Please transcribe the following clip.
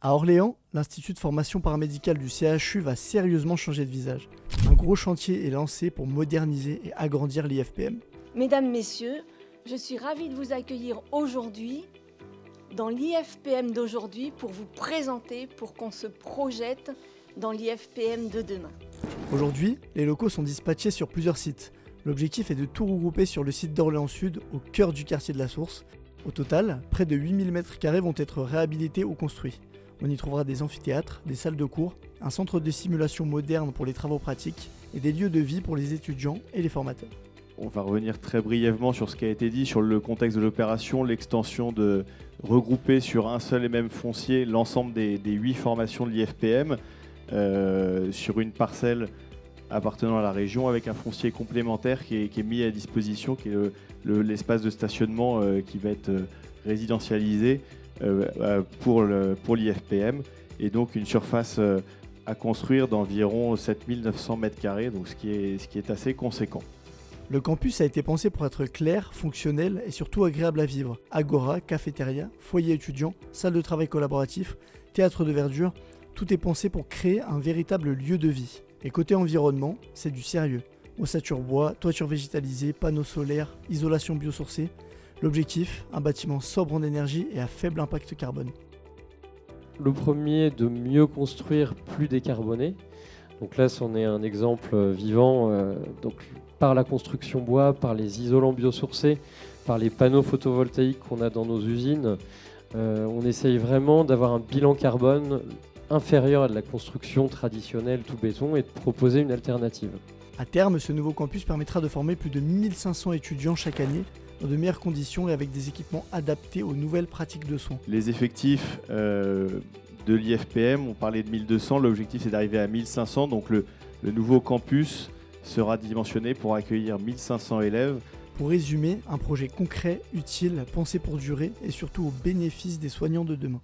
À Orléans, l'Institut de formation paramédicale du CHU va sérieusement changer de visage. Un gros chantier est lancé pour moderniser et agrandir l'IFPM. Mesdames, Messieurs, je suis ravie de vous accueillir aujourd'hui dans l'IFPM d'aujourd'hui pour vous présenter, pour qu'on se projette dans l'IFPM de demain. Aujourd'hui, les locaux sont dispatchés sur plusieurs sites. L'objectif est de tout regrouper sur le site d'Orléans Sud, au cœur du quartier de la Source. Au total, près de 8000 m² vont être réhabilités ou construits. On y trouvera des amphithéâtres, des salles de cours, un centre de simulation moderne pour les travaux pratiques et des lieux de vie pour les étudiants et les formateurs. On va revenir très brièvement sur ce qui a été dit, sur le contexte de l'opération, l'extension de regrouper sur un seul et même foncier l'ensemble des 8 formations de l'IFPM sur une parcelle appartenant à la région avec un foncier complémentaire qui est mis à disposition, qui est l'espace de stationnement qui va être résidentialisé pour l'IFPM, et donc une surface à construire d'environ 7900 m², donc ce qui est assez conséquent. Le campus a été pensé pour être clair, fonctionnel et surtout agréable à vivre. Agora, cafétéria, foyer étudiant, salle de travail collaboratif, théâtre de verdure, tout est pensé pour créer un véritable lieu de vie. Et côté environnement, c'est du sérieux. Ossature bois, toiture végétalisée, panneaux solaires, isolation biosourcée. L'objectif, un bâtiment sobre en énergie et à faible impact carbone. Le premier, de mieux construire, plus décarboné. Donc là, c'en est un exemple vivant. Donc, par la construction bois, par les isolants biosourcés, par les panneaux photovoltaïques qu'on a dans nos usines, on essaye vraiment d'avoir un bilan carbone inférieur à de la construction traditionnelle tout béton et de proposer une alternative. À terme, ce nouveau campus permettra de former plus de 1500 étudiants chaque année dans de meilleures conditions et avec des équipements adaptés aux nouvelles pratiques de soins. Les effectifs de l'IFPM, on parlait de 1200, l'objectif c'est d'arriver à 1500, donc le nouveau campus sera dimensionné pour accueillir 1500 élèves. Pour résumer, un projet concret, utile, pensé pour durer et surtout au bénéfice des soignants de demain.